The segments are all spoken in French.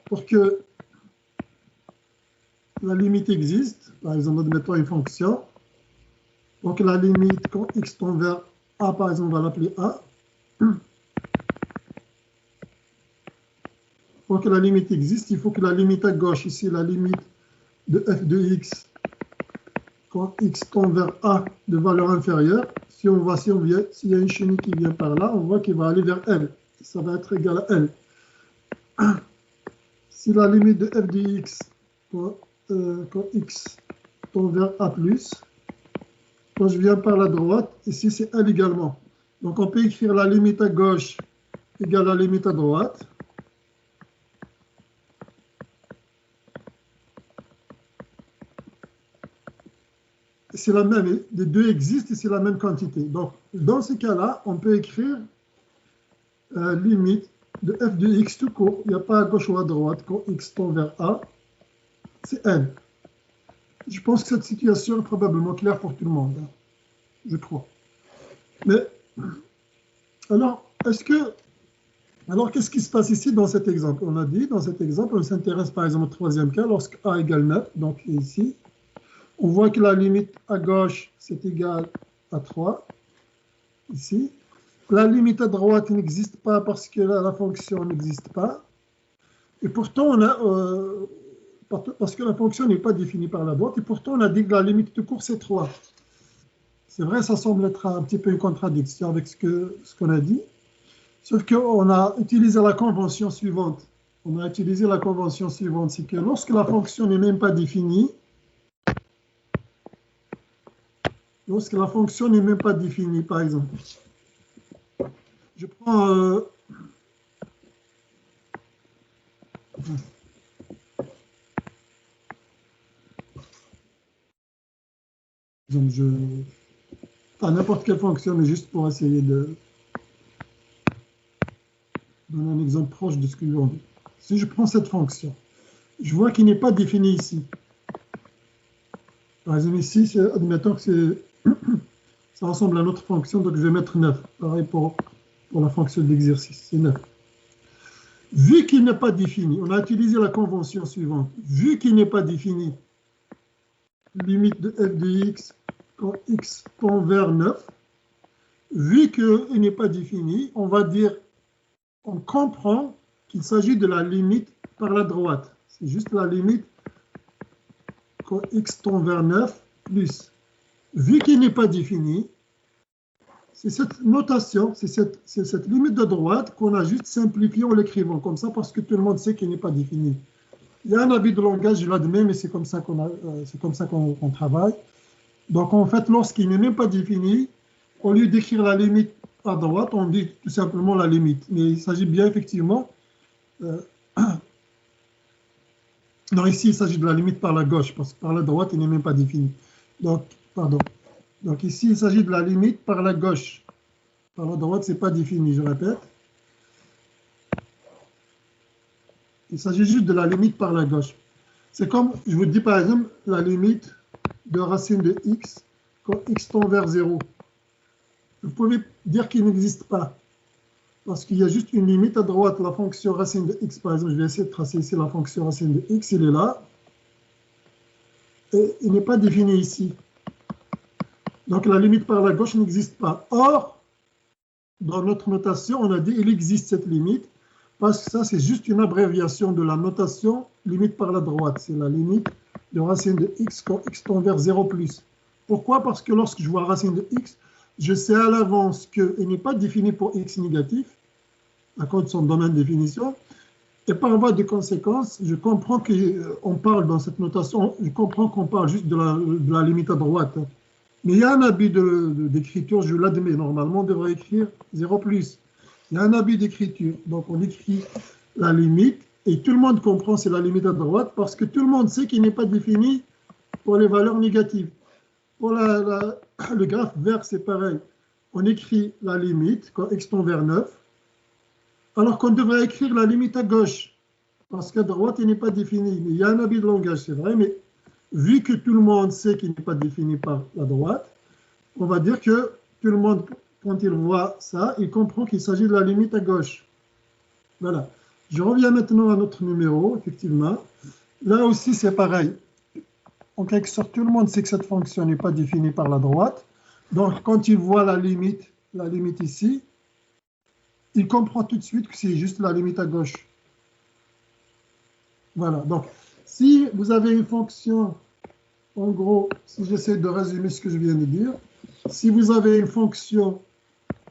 pour que la limite existe, par exemple, admettons une fonction, donc la limite quand x tend vers a, par exemple, on va l'appeler a. Pour que la limite existe, il faut que la limite à gauche, ici, la limite de f de x, quand x tend vers a de valeur inférieure, s'il y a une chenille qui vient par là, on voit qu'il va aller vers L. Ça va être égal à L. Si la limite de f de x, quand x tend vers a+, quand je viens par la droite, ici c'est L également. Donc on peut écrire la limite à gauche égale à la limite à droite. C'est la même, les deux existent et c'est la même quantité. Donc, dans ce cas-là, on peut écrire limite de f de x tout court. Il n'y a pas à gauche ou à droite. Quand x tend vers a, c'est n. Je pense que cette situation est probablement claire pour tout le monde. Hein, je crois. Mais, alors, qu'est-ce qui se passe ici dans cet exemple? On a dit, dans cet exemple, on s'intéresse par exemple au troisième cas, lorsque a égale 9, donc ici, on voit que la limite à gauche, c'est égal à 3, ici. La limite à droite n'existe pas parce que la fonction n'existe pas. Et pourtant, parce que la fonction n'est pas définie par la droite, et pourtant, on a dit que la limite tout court, c'est 3. C'est vrai, ça semble être un petit peu une contradiction avec ce qu'on a dit. Sauf qu'on a utilisé la convention suivante. C'est que lorsque la fonction n'est même pas définie, par exemple, je prends... n'importe quelle fonction, mais juste pour essayer de donner un exemple proche de ce que l'on dit. Si je prends cette fonction, je vois qu'il n'est pas défini ici. Par exemple, ici, admettons que ça ressemble à notre fonction, donc je vais mettre 9. Pareil pour la fonction d'exercice, c'est 9. Vu qu'il n'est pas défini, on a utilisé la convention suivante. Vu qu'il n'est pas défini, limite de f de x quand x tend vers 9, vu qu'il n'est pas défini, on va dire, on comprend qu'il s'agit de la limite par la droite. C'est juste la limite quand x tend vers 9 plus. Vu qu'il n'est pas défini, c'est cette notation, c'est cette limite de droite qu'on a juste simplifiée en l'écrivant comme ça parce que tout le monde sait qu'il n'est pas défini. Il y a un abus de langage, je l'admets, mais c'est comme ça qu'on travaille. Donc en fait, lorsqu'il n'est même pas défini, au lieu d'écrire la limite à droite, on dit tout simplement la limite. Mais il s'agit bien effectivement... non, ici, il s'agit de la limite par la gauche, parce que par la droite, il n'est même pas défini. Donc, pardon. Donc ici, il s'agit de la limite par la gauche. Par la droite, ce n'est pas défini, je répète. Il s'agit juste de la limite par la gauche. C'est comme, je vous dis par exemple, la limite de racine de x quand x tend vers 0. Vous pouvez dire qu'il n'existe pas. Parce qu'il y a juste une limite à droite, la fonction racine de x, par exemple, je vais essayer de tracer ici la fonction racine de x, il est là. Et il n'est pas défini ici. Donc la limite par la gauche n'existe pas. Or, dans notre notation, on a dit qu'il existe cette limite, parce que ça, c'est juste une abréviation de la notation limite par la droite. C'est la limite de racine de x quand x tend vers 0 plus. Pourquoi? Parce que lorsque je vois racine de x, je sais à l'avance qu'il n'est pas défini pour x négatif, à cause de son domaine de définition. Et par voie de conséquence, je comprends qu'on parle dans cette notation, je comprends qu'on parle juste de la limite à droite. Mais il y a un abus d'écriture, je l'admets, normalement on devrait écrire 0 plus. Il y a un abus d'écriture, donc on écrit la limite, et tout le monde comprend c'est la limite à droite, parce que tout le monde sait qu'il n'est pas défini pour les valeurs négatives. Pour le graphe vert, c'est pareil. On écrit la limite quand x tend vers 9, alors qu'on devrait écrire la limite à gauche, parce qu'à droite, il n'est pas défini. Mais il y a un abus de langage, c'est vrai, mais vu que tout le monde sait qu'il n'est pas défini par la droite, on va dire que tout le monde, quand il voit ça, il comprend qu'il s'agit de la limite à gauche. Voilà. Je reviens maintenant à notre numéro, effectivement. Là aussi, c'est pareil. En quelque sorte, tout le monde sait que cette fonction n'est pas définie par la droite. Donc, quand il voit la limite ici, il comprend tout de suite que c'est juste la limite à gauche. Voilà. Donc, si vous avez une fonction, en gros, si j'essaie de résumer ce que je viens de dire, si vous avez une fonction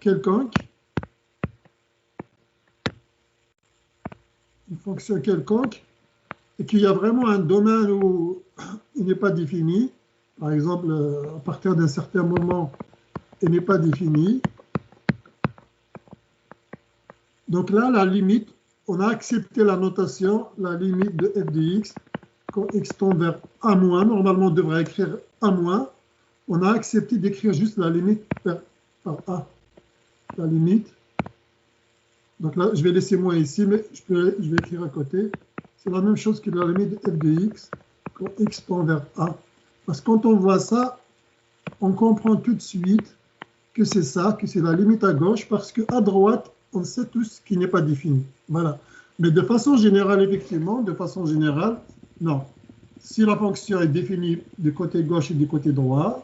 quelconque, et qu'il y a vraiment un domaine où il n'est pas défini, par exemple, à partir d'un certain moment, il n'est pas défini. Donc là, la limite, on a accepté la notation, la limite de f de x, quand x tend vers a-, normalement on devrait écrire a-, on a accepté d'écrire juste la limite par a, la limite. Donc là, je vais laisser moins ici, mais je vais écrire à côté. C'est la même chose que la limite de f de x, quand x tend vers a. Parce que quand on voit ça, on comprend tout de suite que c'est ça, que c'est la limite à gauche, parce qu'à droite, on sait tous qu'il n'est pas défini. Voilà. Mais de façon générale, effectivement, de façon générale, non. Si la fonction est définie du côté gauche et du côté droit,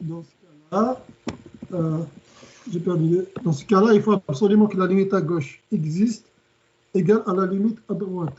dans ce cas-là, j'ai perdu. Dans ce cas-là, il faut absolument que la limite à gauche existe égale à la limite à droite.